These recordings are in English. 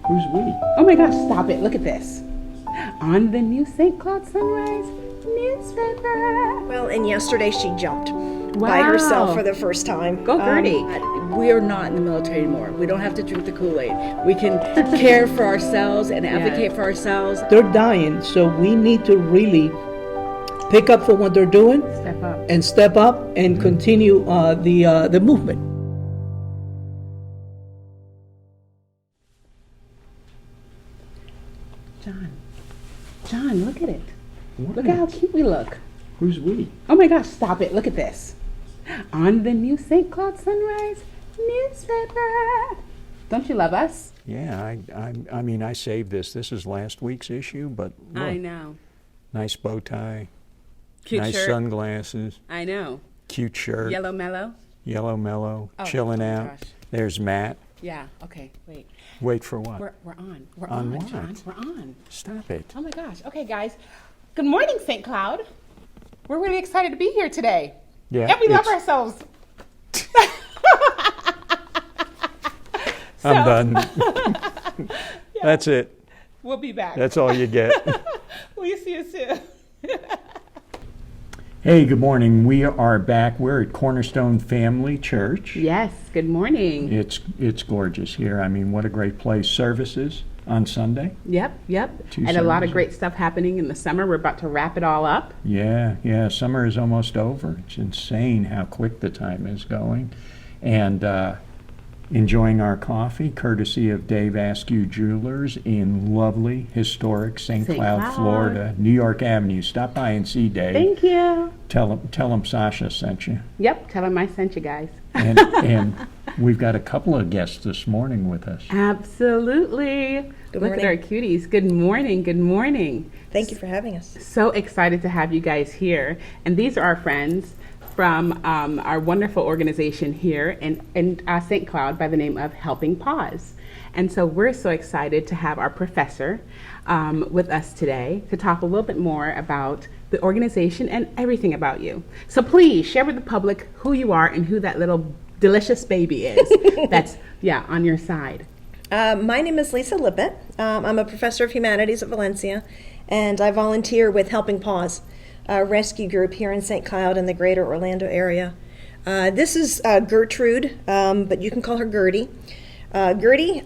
Who's we? Oh my gosh, stop it. Look at this. On the new St. Cloud Sunrise newspaper. Well, and yesterday she jumped by herself for the first time. Go Gertie. We are not in the military anymore. We don't have to drink the Kool-Aid. We can care for ourselves and advocate for ourselves. They're dying, so we need to really pick up for what they're doing. Step up and continue the movement. John, look at it. What? Look at how cute we look. Who's we? Oh my gosh, stop it. Look at this. On the new St. Cloud Sunrise newspaper. Don't you love us? Yeah, I mean, I saved this. This is last week's issue, but look, I know. nice bow tie, Cute nice shirt. sunglasses, I know. cute shirt, Yellow mellow. chilling oh my out. gosh. There's Matt. Yeah. Okay. Wait. Wait for what? We're on. We're On on, what? John. We're on. Stop it. Oh my gosh. Okay, guys. Good morning, St. Cloud. We're really excited to be here today. Yeah, And we love it's- ourselves. I'm done. That's it. We'll be back. That's all you get. We'll see you soon. Hey, good morning. We are back. We're at Cornerstone Family Church. Yes, good morning. It's gorgeous here. I mean, what a great place. Services on Sunday. Yep. Two And a lot of services. great stuff happening in the summer. We're about to wrap it all up. Yeah. Summer is almost over. It's insane how quick the time is going. And enjoying our coffee, courtesy of Dave Askew Jewelers in lovely, historic St. Cloud, Florida, New York Avenue. Stop by and see Dave. Thank you. Tell him Sasha sent you. Yep, tell them I sent you guys. And we've got a couple of guests this morning with us. Absolutely. Good Look at morning. our cuties. Good morning. Good morning. Thank you for having us. So excited to have you guys here. And these are our friends from our wonderful organization here in St. Cloud by the name of Helping Paws. And so we're so excited to have our professor with us today to talk a little bit more about the organization and everything about you. So please share with the public who you are and who that little delicious baby is that's, on your side. My name is Lisa Lippat. I'm a professor of humanities at Valencia, and I volunteer with Helping Paws, a rescue group here in St. Cloud in the greater Orlando area. This is Gertrude, but you can call her Gertie. Gertie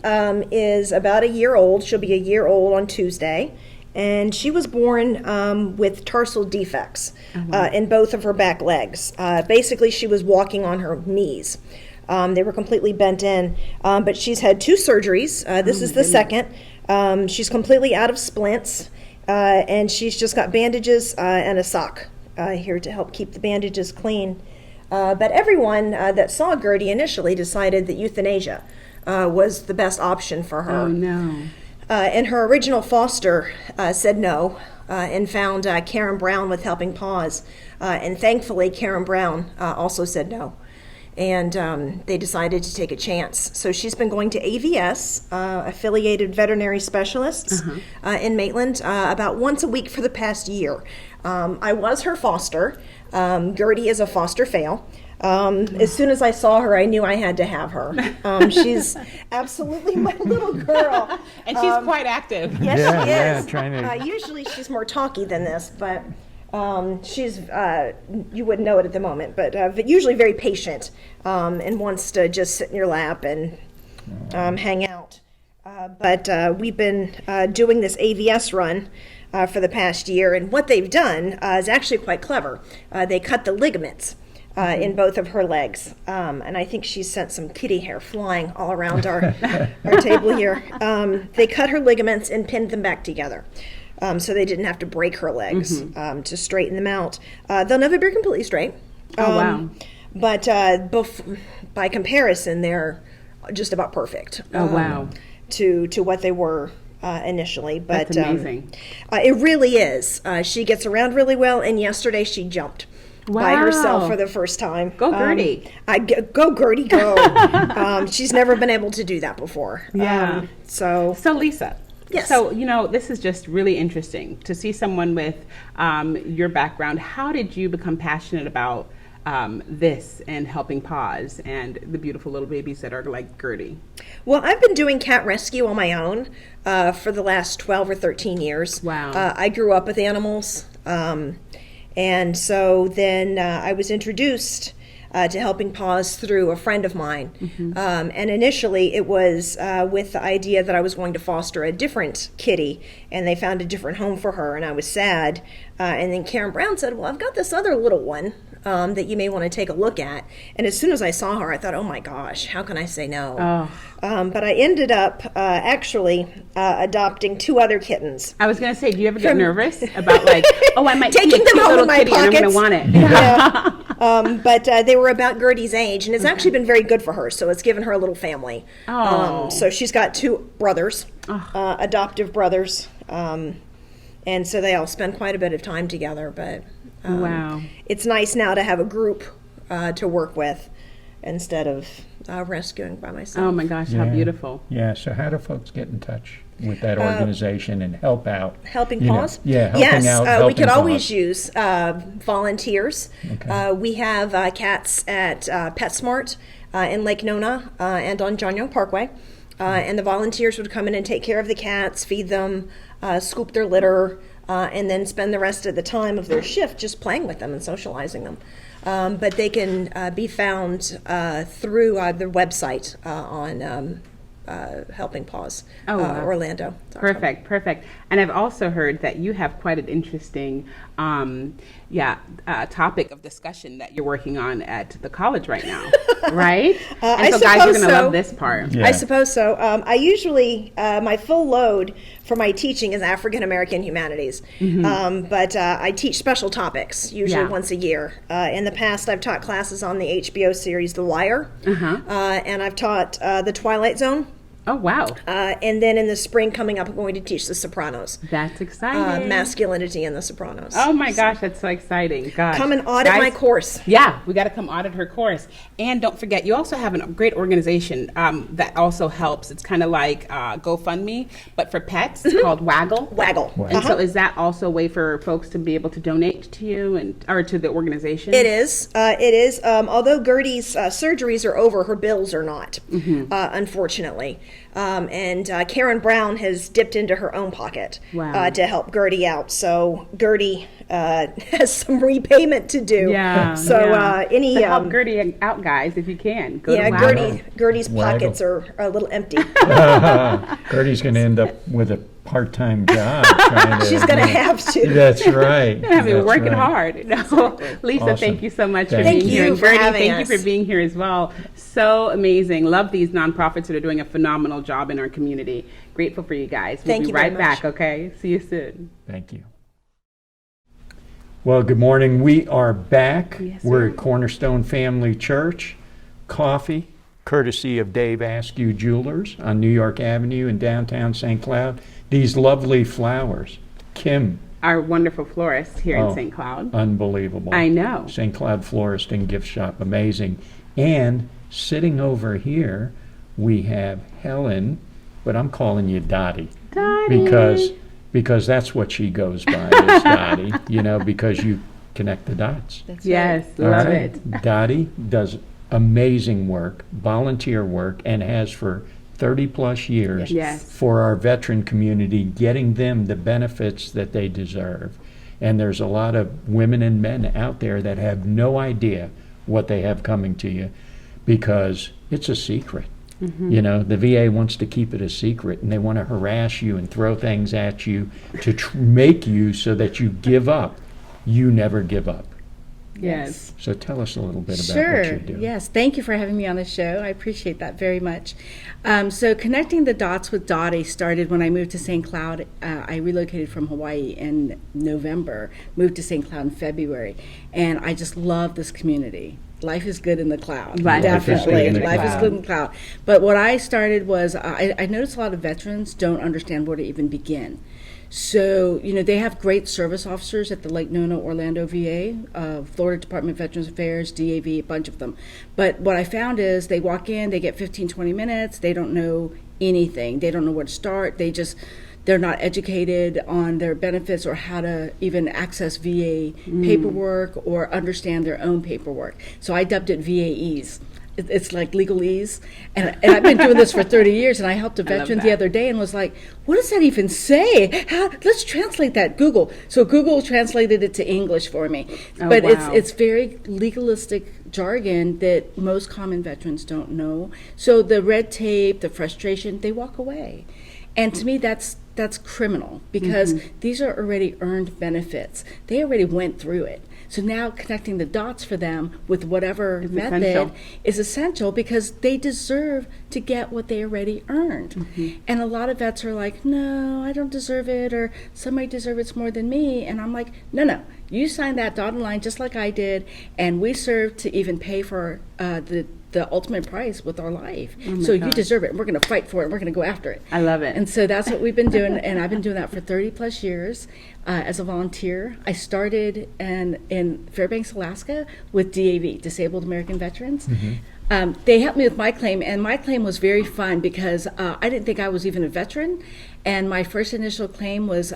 is about a year old. She'll be a year old on Tuesday. And she was born with tarsal defects in both of her back legs. Basically, she was walking on her knees. They were completely bent in. But she's had 2 surgeries. This is the second. She's completely out of splints. And she's just got bandages and a sock here to help keep the bandages clean. But everyone that saw Gertie initially decided that euthanasia was the best option for her. Oh, no. And her original foster said no and found Karen Brown with Helping Paws. And thankfully, Karen Brown also said no. And they decided to take a chance. So she's been going to AVS, affiliated veterinary specialists in Maitland, about once a week for the past year. I was her foster. Gertie is a foster fail. As soon as I saw her, I knew I had to have her. She's absolutely my little girl. And she's quite active. Yes, Yeah, she yeah, is. trying to- Usually she's more talky than this, but she's, you wouldn't know it at the moment, but usually very patient and wants to just sit in your lap and hang out. But we've been doing this AVS run for the past year, and what they've done is actually quite clever. They cut the ligaments in both of her legs, and I think she sent some kitty hair flying all around our table here. They cut her ligaments and pinned them back together. So they didn't have to break her legs to straighten them out. They'll never be completely straight. Wow. But by comparison, they're just about perfect. Oh, wow. To what they were initially. But That's amazing. It really is. She gets around really well, and yesterday she jumped by Wow. herself for the first time. Go Gertie. Go Gertie, go. She's never been able to do that before. Yeah. So Lisa. Yes. So, this is just really interesting to see someone with your background. How did you become passionate about this and Helping Paws and the beautiful little babies that are like Gertie? Well, I've been doing cat rescue on my own for the last 12 or 13 years. Wow. I grew up with animals. And so then I was introduced to Helping Paws through a friend of mine. And initially it was with the idea that I was going to foster a different kitty, and they found a different home for her, and I was sad. And then Karen Brown said, well, I've got this other little one that you may want to take a look at. And as soon as I saw her, I thought, oh my gosh, how can I say no? But I ended up actually adopting 2 other kittens. I was going to say, do you ever get nervous about like, oh, I might Taking see a them cute out little of my kitty and I'm going to pockets. want it? But they were about Gertie's age, and it's actually been very good for her. So it's given her a little family. So she's got 2 brothers, adoptive brothers. And so they all spend quite a bit of time together. But Wow. It's nice now to have a group to work with instead of rescuing by myself. Oh my gosh, how beautiful. Yeah, so how do folks get in touch with that organization and help out? Helping You know, Paws? yeah, helping yes, out. we Helping could always Paws. use volunteers. Okay. We have cats at PetSmart in Lake Nona and on John Young Parkway. And the volunteers would come in and take care of the cats, feed them, scoop their litter, and then spend the rest of the time of their shift just playing with them and socializing them. But they can be found through the website on Helping Paws, wow. Orlando. Perfect. And I've also heard that you have quite an interesting topic of discussion that you're working on at the college right now, right? And so guys, you're going to love this part. Yeah. I suppose so. I usually, my full load for my teaching is African American humanities, but I teach special topics, usually once a year. In the past, I've taught classes on the HBO series The Wire, and I've taught The Twilight Zone. Oh, wow. And then in the spring coming up, I'm going to teach The Sopranos. That's exciting. Masculinity in The Sopranos. Oh my gosh, that's so exciting. Gosh. Come and audit my course. Yeah, we got to come audit her course. And don't forget, you also have a great organization that also helps. It's kind of like GoFundMe, but for pets. It's called Waggle. Waggle. And so is that also a way for folks to be able to donate to you or to the organization? It is. Although Gertie's surgeries are over, her bills are not, unfortunately. And Karen Brown has dipped into her own pocket to help Gertie out. So Gertie has some repayment to do. Yeah. So so help Gertie out, guys, if you can. Go to Waggle. Gertie's Waggle. pockets are a little empty. Gertie's going to end up with a part-time job. Trying to, She's going to have to. That's right. I've been That's working right. hard. No, Lisa, Awesome. thank you so much for Thank being you here. And for Gertie, having thank you us. for being here as well. So amazing. Love these nonprofits that are doing a phenomenal job in our community. Grateful for you guys. We'll Thank be you very right back, much. okay? See you soon. Thank you. Well, good morning. We are back. Yes, We're sir. at Comerstone Family Church. Coffee, courtesy of Dave Askew Jewelers on New York Avenue in downtown St. Cloud. These lovely flowers. Kim, Our wonderful florist here Oh. in St. Cloud. unbelievable. I know. St. Cloud Florist and Gift Shop, amazing. And sitting over here, we have Helen, but I'm calling you Dottie. Dottie. Because that's what she goes by, is Dottie, because you connect the dots. Yes, All love right? it. Dottie does amazing work, volunteer work, and has for 30 plus years Yes. for our veteran community, getting them the benefits that they deserve. And there's a lot of women and men out there that have no idea what they have coming to you because it's a secret. The VA wants to keep it a secret, and they want to harass you and throw things at you to make you so that you give up. You never give up. Yes. So tell us a little bit about Sure. what you do. Yes. Thank you for having me on the show. I appreciate that very much. So connecting the dots with Dottie started when I moved to St. Cloud. I relocated from Hawaii in November, moved to St. Cloud in February, and I just love this community. Life is good in the cloud. Life is good Definitely. in the Life is cloud. good in the cloud. But what I started was I noticed a lot of veterans don't understand where to even begin. So, they have great service officers at the Lake Nona Orlando VA, Florida Department of Veterans Affairs, DAV, a bunch of them. But what I found is they walk in, they get 15, 20 minutes, they don't know anything. They don't know where to start. They're not educated on their benefits or how to even access VA paperwork or understand their own paperwork. So I dubbed it VAEs. It's like legalese. And I've been doing this for 30 years, and I helped a veteran the other day and was like, what does that even say? Let's translate that, Google. So Google translated it to English for me. But it's very legalistic jargon that most common veterans don't know. So the red tape, the frustration, they walk away. And to me, that's criminal, because these are already earned benefits. They already went through it. So now connecting the dots for them with whatever method is essential, because they deserve to get what they already earned. And a lot of vets are like, no, I don't deserve it, or somebody deserves it more than me. And I'm like, no, you signed that dotted line just like I did, and we served to even pay for the ultimate price with our life. So you deserve it. We're going to fight for it. We're going to go after it. I love it. And so that's what we've been doing. And I've been doing that for 30 plus years as a volunteer. I started in Fairbanks, Alaska with DAV, Disabled American Veterans. They helped me with my claim, and my claim was very fun because I didn't think I was even a veteran. And my first initial claim was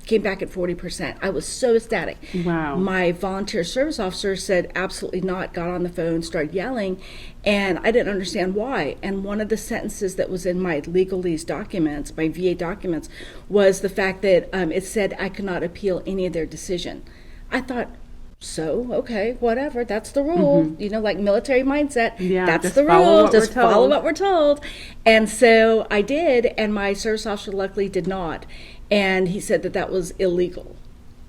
came back at 40%. I was so ecstatic. Wow. My volunteer service officer said absolutely not, got on the phone, started yelling, and I didn't understand why. And one of the sentences that was in my legalese documents, my VA documents, was the fact that it said I could not appeal any of their decision. I thought, so, okay, whatever, that's the rule, like military mindset, that's the rule, just follow what we're told. And so I did, and my service officer luckily did not. And he said that was illegal.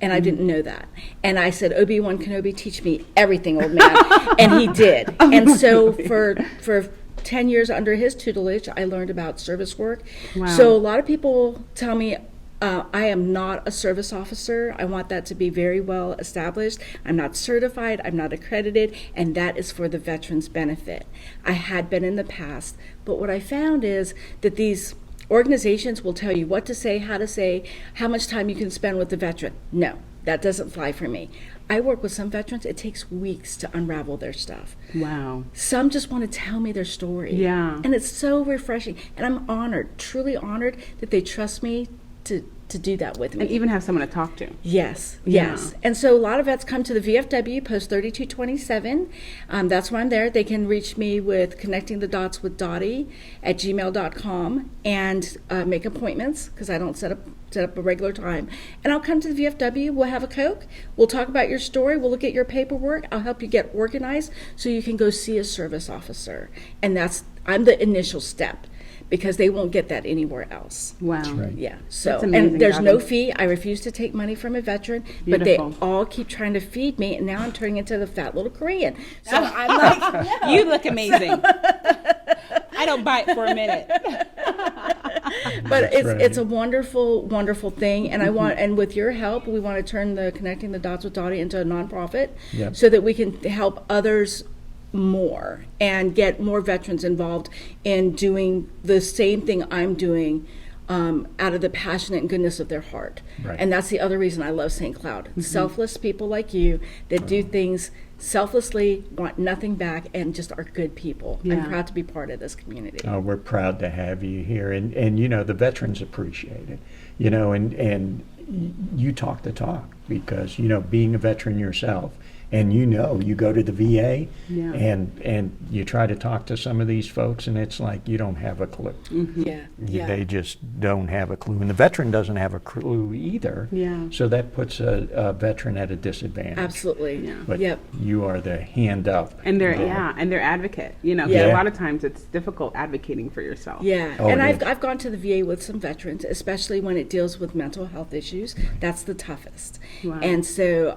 And I didn't know that. And I said, Obi-Wan Kenobi, teach me everything, old man. And he did. And so for 10 years under his tutelage, I learned about service work. Wow. So a lot of people tell me, I am not a service officer. I want that to be very well established. I'm not certified. I'm not accredited. And that is for the veterans' benefit. I had been in the past. But what I found is that these organizations will tell you what to say, how much time you can spend with the veteran. No, that doesn't fly for me. I work with some veterans. It takes weeks to unravel their stuff. Wow. Some just want to tell me their story. Yeah. And it's so refreshing. And I'm honored, truly honored, that they trust me to do that with me. And even have someone to talk to. Yes. And so a lot of vets come to the VFW, post 3227. That's why I'm there. They can reach me with connecting the dots with Dottie at gmail.com and make appointments, because I don't set up a regular time. And I'll come to the VFW. We'll have a Coke. We'll talk about your story. We'll look at your paperwork. I'll help you get organized so you can go see a service officer. And I'm the initial step, because they won't get that anywhere else. Wow. That's right. Yeah. So, That's amazing, and there's no Dottie. fee. I refuse to take money from a veteran, Beautiful. but they all keep trying to feed me, and now I'm turning into the fat little Korean. So I'm like, You look amazing. I don't bite for a minute. but right. it's a wonderful, wonderful thing, and and with your help, we want to turn the Connecting the Dots with Dottie into a nonprofit, Yep. so that we can help others more and get more veterans involved in doing the same thing I'm doing, out of the passionate and goodness of their heart. Right. And that's the other reason I love St. Cloud. Selfless people like you that do things selflessly, want nothing back, and just are good people. Yeah. I'm proud to be part of this community. Oh, we're proud to have you here, and the veterans appreciate it, and you talk the talk, because being a veteran yourself, and you go to the VA, Yeah. and you try to talk to some of these folks, and it's like you don't have a clue. Yeah. They just don't have a clue, and the veteran doesn't have a clue either. Yeah. So that puts a veteran at a disadvantage. Absolutely. Yeah. But Yep. you are the hand up. And they're there. and they're advocate. 'Cause Yeah. a lot of times it's difficult advocating for yourself. Yeah, Oh, and it is. I've gone to the VA with some veterans, especially when it deals with mental health issues. That's the toughest. Wow. And so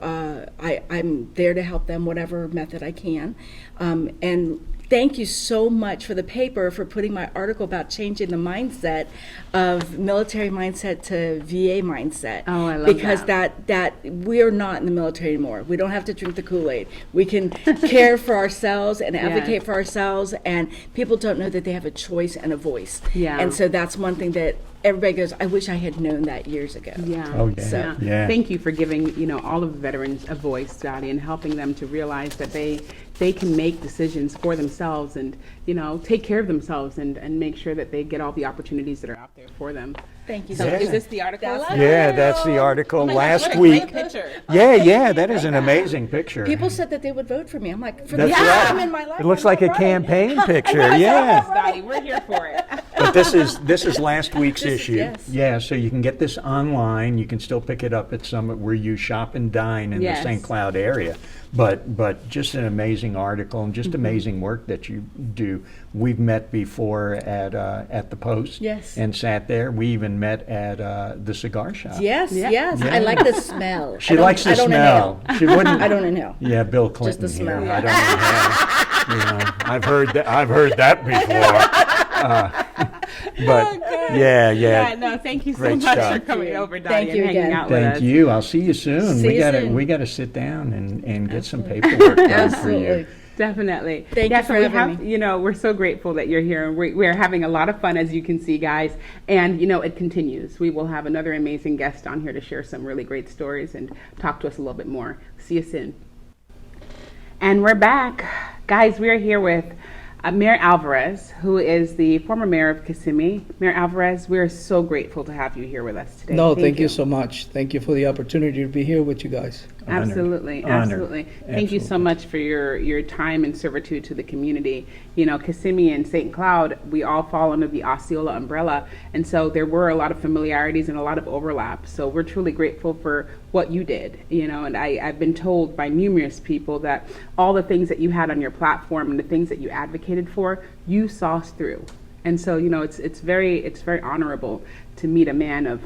I'm there to help them whatever method I can. And thank you so much for the paper, for putting my article about changing the mindset of military mindset to VA mindset. Oh, I love because that we're not in the military anymore. We don't have to drink the Kool-Aid. We can care for ourselves and advocate Yes. for ourselves, and people don't know that they have a choice and a voice. Yeah. And so that's one thing that everybody goes, I wish I had known that years ago. Yeah. Oh, yeah. So- Yeah. Thank you for giving, all of the veterans a voice, Dottie, and helping them to realize that they they can make decisions for themselves and, take care of themselves and make sure that they get all the opportunities that are out there for them. Thank you So so much. is this the article? Yeah, that's the article last What a week. great picture. Yeah, that is an amazing picture. People said that they would vote for me. I'm like, for That's the first right. time in my life, It looks I'm like a not running. campaign picture, Yes, yeah. Dottie, we're here for it. But this is last week's issue. yes. Yeah, so you can get this online. You can still pick it up at Summit where you shop and dine in Yes. the St. Cloud area. But just an amazing article and just amazing work that you do. We've met before at the Post. Yes. And sat there. We even met at the cigar shop. Yes, Yeah. yes. I like the smell. She likes the I don't smell. inhale. She wouldn't. I don't inhale. Yeah, Bill Clinton the here. smell. I don't inhale. I've heard that before. But yeah. No, thank you so Great much stuff. for coming over, Dottie, Thank you and hanging again. out with us. Thank you. I'll see you soon. See we you gotta soon. we gotta sit down and get some paperwork done for you. Absolutely. Definitely. Thank you for we having have, we're so grateful that you're here. And we're having a lot of fun, as you can see, guys. And, it continues. We will have another amazing guest on here to share some really great stories and talk to us a little bit more. See you soon. And we're back. Guys, we are here with Mayor Alvarez, who is the former mayor of Kissimmee. Mayor Alvarez, we are so grateful to have you here with us today. No, thank you so much. Thank you for the opportunity to be here with you guys. Honored. Absolutely, Honored. absolutely. Thank you so Absolutely. much for your time and servitude to the community. Kissimmee and St. Cloud, we all fall under the Osceola umbrella, and so there were a lot of familiarities and a lot of overlap. So we're truly grateful for what you did, and I've been told by numerous people that all the things that you had on your platform and the things that you advocated for, you saw through. And so, it's very honorable to meet a man of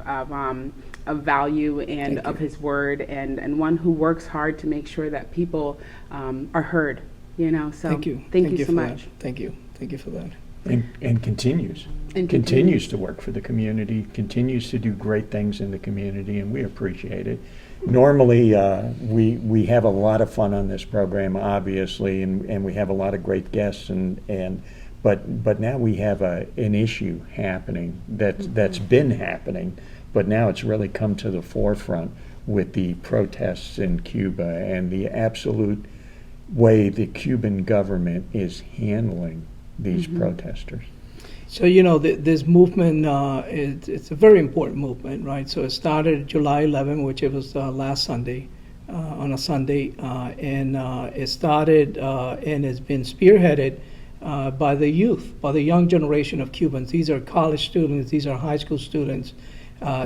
value and of his word, and one who works hard to make sure that people are heard. So Thank you. Thank you so for much. that. Thank you. Thank you for that. And continues. And Continues to work for the community, continues to do great things in the community, and we appreciate it. Normally, we have a lot of fun on this program, obviously, and we have a lot of great guests, but now we have an issue happening that's been happening, but now it's really come to the forefront with the protests in Cuba and the absolute way the Cuban government is handling these protesters. So, this movement, it's a very important movement, right? So it started July 11, which it was last Sunday, on a Sunday, and it started and has been spearheaded by the youth, by the young generation of Cubans. These are college students, these are high school students.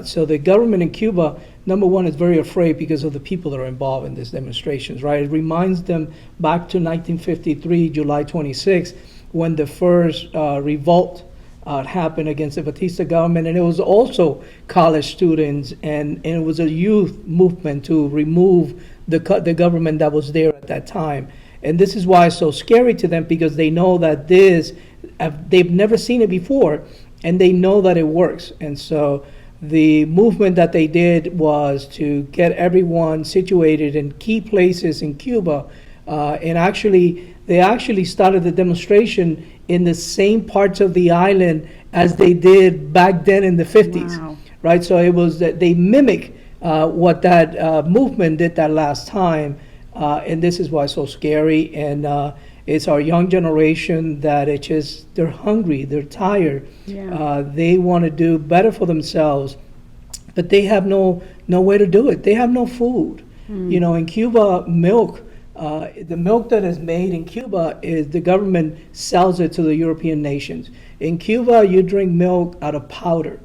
So the government in Cuba, number one, is very afraid because of the people that are involved in these demonstrations, right? It reminds them back to 1953, July 26, when the first revolt happened against the Batista government, and it was also college students, and it was a youth movement to remove the government that was there at that time. And this is why it's so scary to them, because they know that they've never seen it before, and they know that it works. And so the movement that they did was to get everyone situated in key places in Cuba, and they actually started the demonstration in the same parts of the island as they did back then in the 50s. Wow. Right? So it was that they mimic what that movement did that last time, and this is why it's so scary. And it's our young generation that they're hungry, they're tired, they want to do better for themselves, but they have no way to do it. They have no food. In Cuba, milk. The milk that is made in Cuba is the government sells it to the European nations. In Cuba, you drink milk out of powder.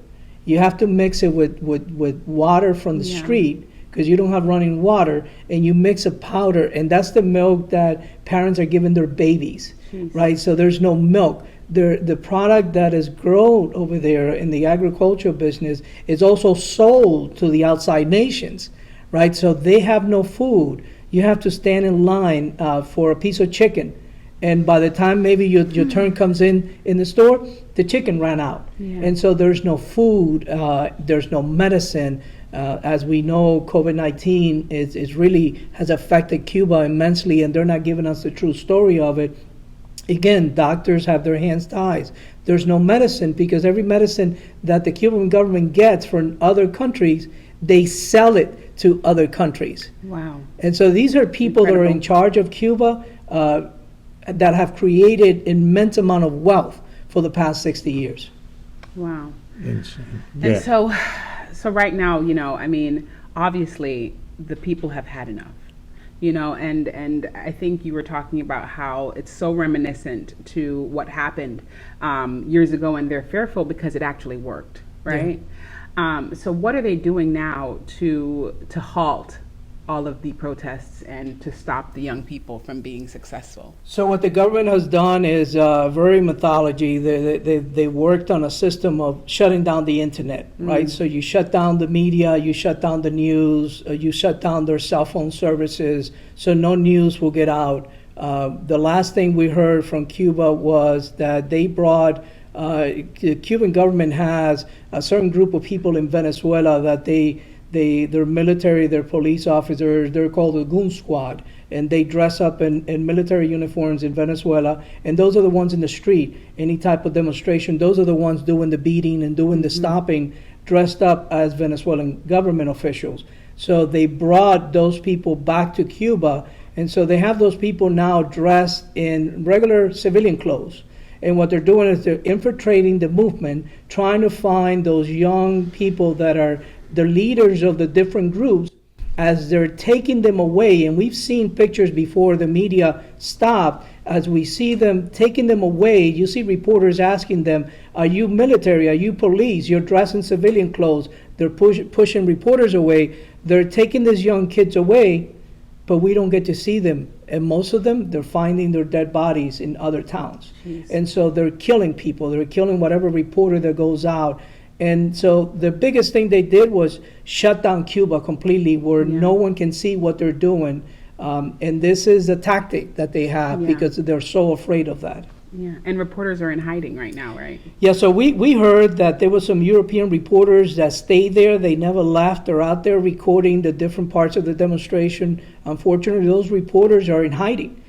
You have to mix it with water from the street because you don't have running water, and you mix a powder, and that's the milk that parents are giving their babies, right? So there's no milk. The product that is grown over there in the agricultural business is also sold to the outside nations, right? So they have no food. You have to stand in line for a piece of chicken, and by the time maybe your turn comes in the store, the chicken ran out. And so there's no food, there's no medicine. As we know, COVID-19 is really has affected Cuba immensely, and they're not giving us the true story of it. Again, doctors have their hands tied. There's no medicine because every medicine that the Cuban government gets from other countries, they sell it to other countries. Wow. And so these are people that are in Incredible. charge of Cuba, that have created immense amount of wealth for the past 60 years. Wow. Insane. And Yeah. so right now, I mean, obviously the people have had enough, and I think you were talking about how it's so reminiscent to what happened years ago, and they're fearful because it actually worked, right? So what are they doing now to halt all of the protests and to stop the young people from being successful? So what the government has done is very methodology. They worked on a system of shutting down the internet, right? So you shut down the media, you shut down the news, you shut down their cell phone services, so no news will get out. The last thing we heard from Cuba was that they brought, the Cuban government has a certain group of people in Venezuela that their military, their police officers, they're called the goon squad, and they dress up in military uniforms in Venezuela, and those are the ones in the street. Any type of demonstration, those are the ones doing the beating and doing the stopping, dressed up as Venezuelan government officials. So they brought those people back to Cuba, and so they have those people now dressed in regular civilian clothes. And what they're doing is they're infiltrating the movement, trying to find those young people that are the leaders of the different groups, as they're taking them away. And we've seen pictures before the media stopped. As we see them taking them away, you see reporters asking them, are you military? Are you police? You're dressed in civilian clothes. They're pushing reporters away. They're taking these young kids away, but we don't get to see them. And most of them, they're finding their dead bodies in other towns. Jeez. And so they're killing people. They're killing whatever reporter that goes out. And so the biggest thing they did was shut down Cuba completely, where no one can see what they're doing. And this is a tactic that they have because they're so afraid of that. Yeah, and reporters are in hiding right now, right? Yeah, so we heard that there were some European reporters that stayed there. They never left. They're out there recording the different parts of the demonstration. Unfortunately, those reporters are in hiding.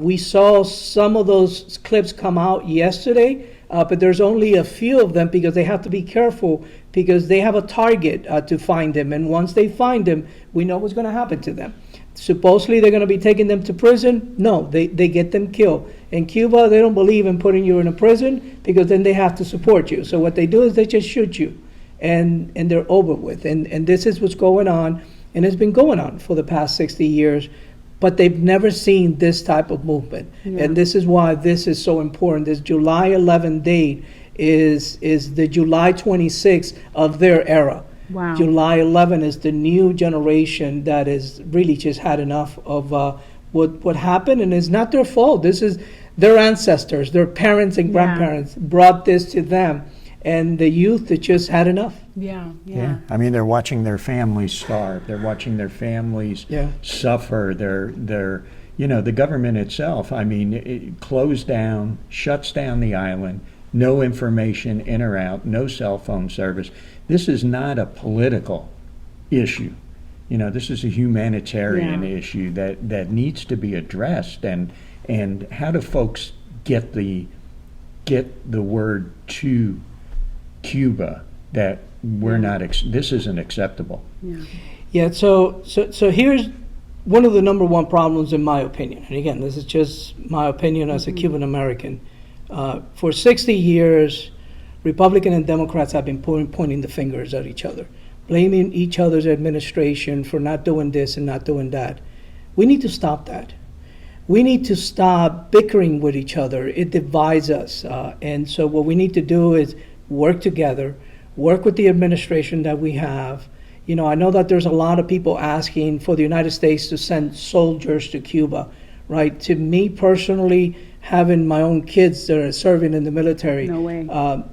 We saw some of those clips come out yesterday, but there's only a few of them because they have to be careful because they have a target to find them. And once they find them, we know what's going to happen to them. Supposedly they're going to be taking them to prison. No, they get them killed. In Cuba, they don't believe in putting you in a prison because then they have to support you. So what they do is they just shoot you and they're over with. And this is what's going on, and it's been going on for the past 60 years. But they've never seen this type of movement. Yeah. And this is why this is so important. This July 11 date is the July 26th of their era. Wow. July 11 is the new generation that is really just had enough of what happened, and it's not their fault. This is their ancestors, their parents and grandparents brought this to them, and the youth that just had enough. Yeah. I mean, they're watching their families starve. They're watching their families suffer. They're the government itself, I mean, it closed down, shuts down the island, no information in or out, no cell phone service. This is not a political issue. This is a humanitarian issue that needs to be addressed. And how do folks get the word to Cuba that we're not this isn't acceptable? Yeah. So here's one of the number one problems, in my opinion. And again, this is just my opinion as a Cuban American. For 60 years, Republican and Democrats have been pointing the fingers at each other, blaming each other's administration for not doing this and not doing that. We need to stop that. We need to stop bickering with each other. It divides us. And so what we need to do is work together, work with the administration that we have. I know that there's a lot of people asking for the United States to send soldiers to Cuba, right? To me personally, having my own kids that are serving in the military, no way.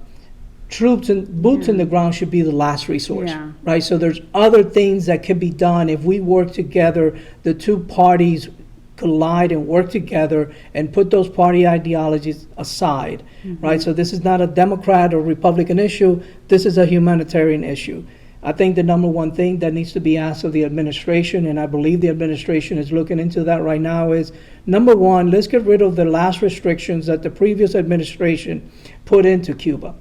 Troops and boots in the ground should be the last resource, right? So there's other things that can be done if we work together. The two parties collide and work together and put those party ideologies aside, right? So this is not a Democrat or Republican issue. This is a humanitarian issue. I think the number one thing that needs to be asked of the administration, and I believe the administration is looking into that right now, is number one, let's get rid of the last restrictions that the previous administration put into Cuba,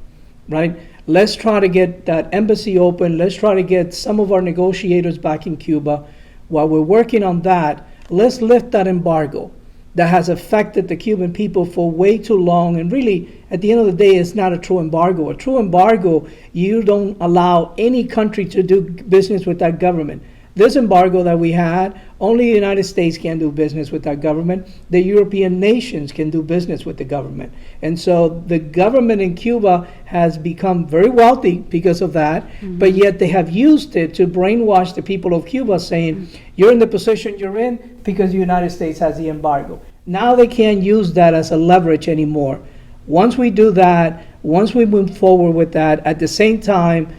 right? Let's try to get that embassy open. Let's try to get some of our negotiators back in Cuba. While we're working on that, let's lift that embargo. that has affected the Cuban people for way too long. And really, at the end of the day, it's not a true embargo. A true embargo, you don't allow any country to do business with that government. This embargo that we had, only the United States can do business with that government. The European nations can do business with the government. And so the government in Cuba has become very wealthy because of that, but yet they have used it to brainwash the people of Cuba, saying, you're in the position you're in because the United States has the embargo. Now they can't use that as a leverage anymore. Once we do that, once we move forward with that, at the same time,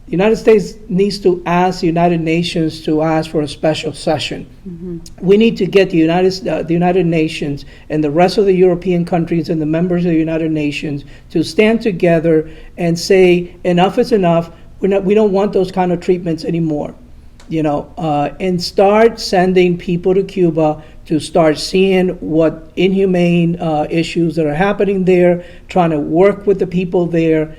the United States needs to ask the United Nations to ask for a special session. We need to get the United Nations and the rest of the European countries and the members of the United Nations to stand together and say, enough is enough. We don't want those kind of treatments anymore. And start sending people to Cuba to start seeing what inhumane issues that are happening there, trying to work with the people there.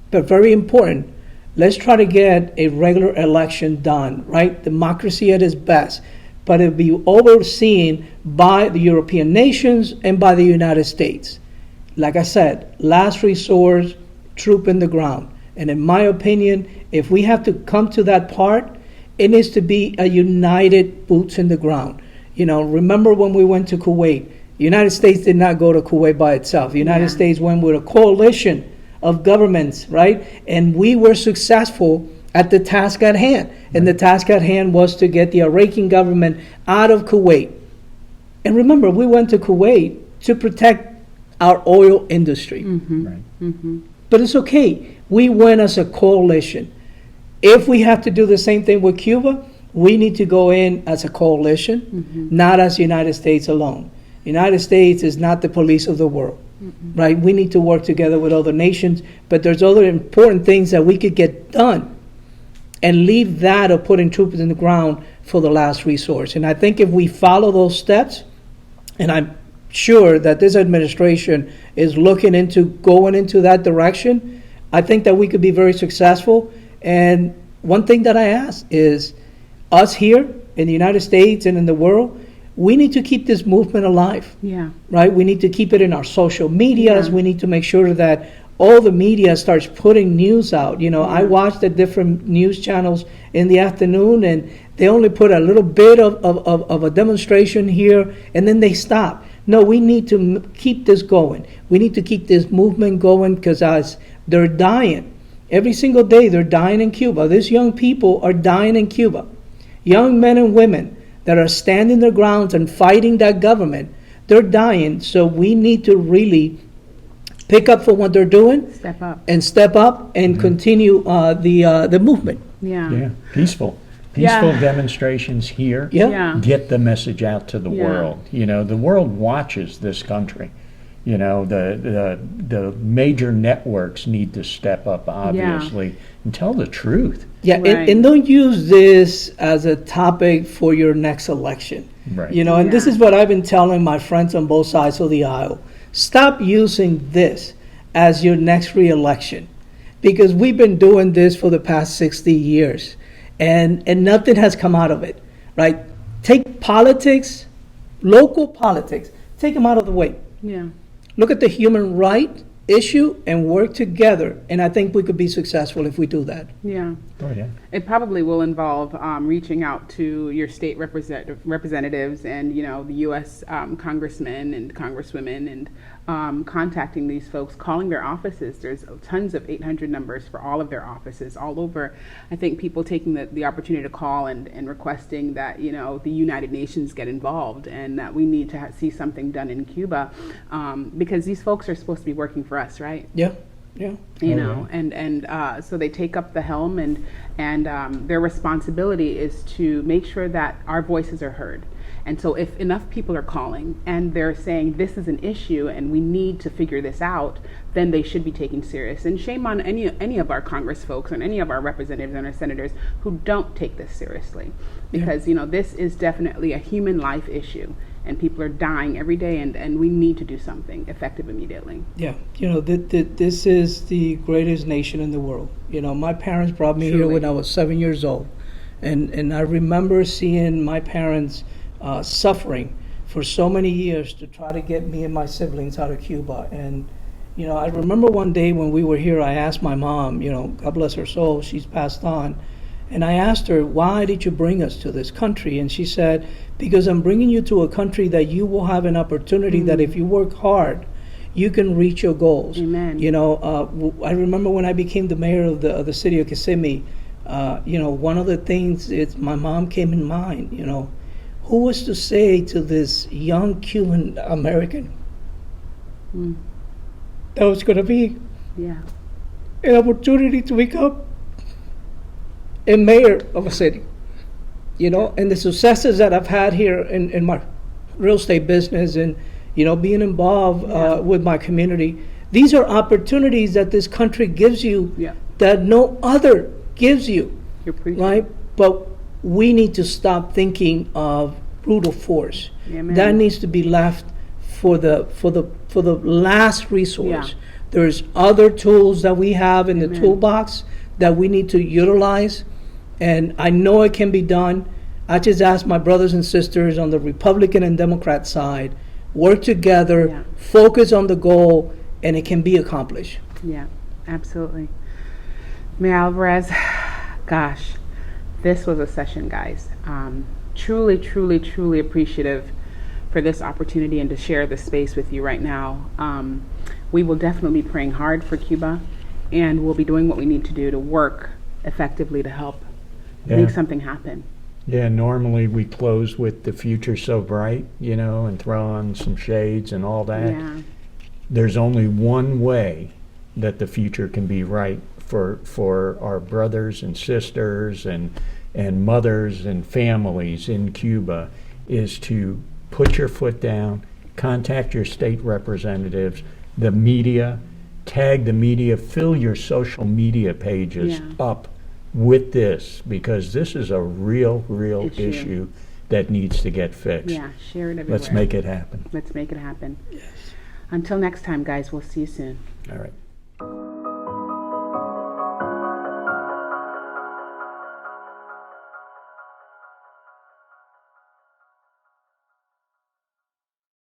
But very important, let's try to get a regular election done, right? Democracy at its best. But it'll be overseen by the European nations and by the United States. Like I said, last resort, troop in the ground. And in my opinion, if we have to come to that part, it needs to be a united boots in the ground. Remember when we went to Kuwait? The United States did not go to Kuwait by itself. The United States went with a coalition of governments, right? And we were successful at the task at hand. And the task at hand was to get the Iraqi government out of Kuwait. And remember, we went to Kuwait to protect our oil industry. But it's okay. We went as a coalition. If we have to do the same thing with Cuba, we need to go in as a coalition, not as the United States alone. The United States is not the police of the world. Right? We need to work together with other nations, but there's other important things that we could get done and leave that of putting troops in the ground for the last resource. And I think if we follow those steps, and I'm sure that this administration is looking into going into that direction, I think that we could be very successful. And one thing that I ask is us here in the United States and in the world, we need to keep this movement alive. Right? We need to keep it in our social medias. We need to make sure that all the media starts putting news out. I watch the different news channels in the afternoon, and they only put a little bit of a demonstration here, and then they stop. No, we need to keep this going. We need to keep this movement going because they're dying. Every single day they're dying in Cuba. These young people are dying in Cuba. Young men and women that are standing their grounds and fighting that government, they're dying. So we need to really pick up for what they're doing, step up and continue the movement. Peaceful demonstrations here. Get the message out to the world. The world watches this country. The major networks need to step up, obviously, and tell the truth. And don't use this as a topic for your next election. And this is what I've been telling my friends on both sides of the aisle. Stop using this as your next re-election, because we've been doing this for the past 60 years, and nothing has come out of it, right? Take politics, local politics, take them out of the way. Look at the human right issue and work together, and I think we could be successful if we do that. It probably will involve reaching out to your state representatives and the U.S. Congressmen and congresswomen, and contacting these folks, calling their offices. There's tons of 800 numbers for all of their offices all over. I think people taking the opportunity to call and requesting that the United Nations get involved, and that we need to see something done in Cuba, because these folks are supposed to be working for us, right? So they take up the helm, and their responsibility is to make sure that our voices are heard. And so if enough people are calling and they're saying this is an issue and we need to figure this out, then they should be taken serious. And shame on any of our Congress folks and any of our representatives and our senators who don't take this seriously, because this is definitely a human life issue, and people are dying every day, and we need to do something effective immediately. This is the greatest nation in the world. My parents brought me here when I was 7 years old, and I remember seeing my parents suffering for so many years to try to get me and my siblings out of Cuba. And, you know, I remember one day when we were here, I asked my mom, you know, God bless her soul, she's passed on. And I asked her, why did you bring us to this country? And she said, because I'm bringing you to a country that you will have an opportunity that if you work hard, you can reach your goals. Amen. You know, I remember when I became the mayor of the city of Kissimmee, you know, one of the things is my mom came in mind, you know, who was to say to this young Cuban American that was going to be Yeah. an opportunity to become a mayor of a city, you know, and the successes that I've had here in my real estate business and, you know, being involved with my community. These are opportunities that this country gives you Yeah. that no other gives you, You're preaching. right? But we need to stop thinking of brutal force. Amen. That needs to be left for the last resource. Yeah. There's other tools that we have in the Amen. toolbox that we need to utilize, and I know it can be done. I just ask my brothers and sisters on the Republican and Democrat side, work together, Yeah. focus on the goal, and it can be accomplished. Yeah, absolutely. Mayor Alvarez, gosh, this was a session, guys. Truly, truly, truly appreciative for this opportunity and to share this space with you right now. We will definitely be praying hard for Cuba, and we'll be doing what we need to do to work effectively to help make something happen. Yeah, normally we close with the future so bright, you know, and throw on some shades and all that. Yeah, There's only one way that the future can be right for our brothers and sisters and mothers and families in Cuba, is to put your foot down, contact your state representatives, the media, tag the media, fill your social media pages Yeah. up with this, because this is a real issue that needs to get fixed. yeah, share it everywhere. Let's make it happen. Let's make it happen. Until next time, guys, we'll see you soon. All right.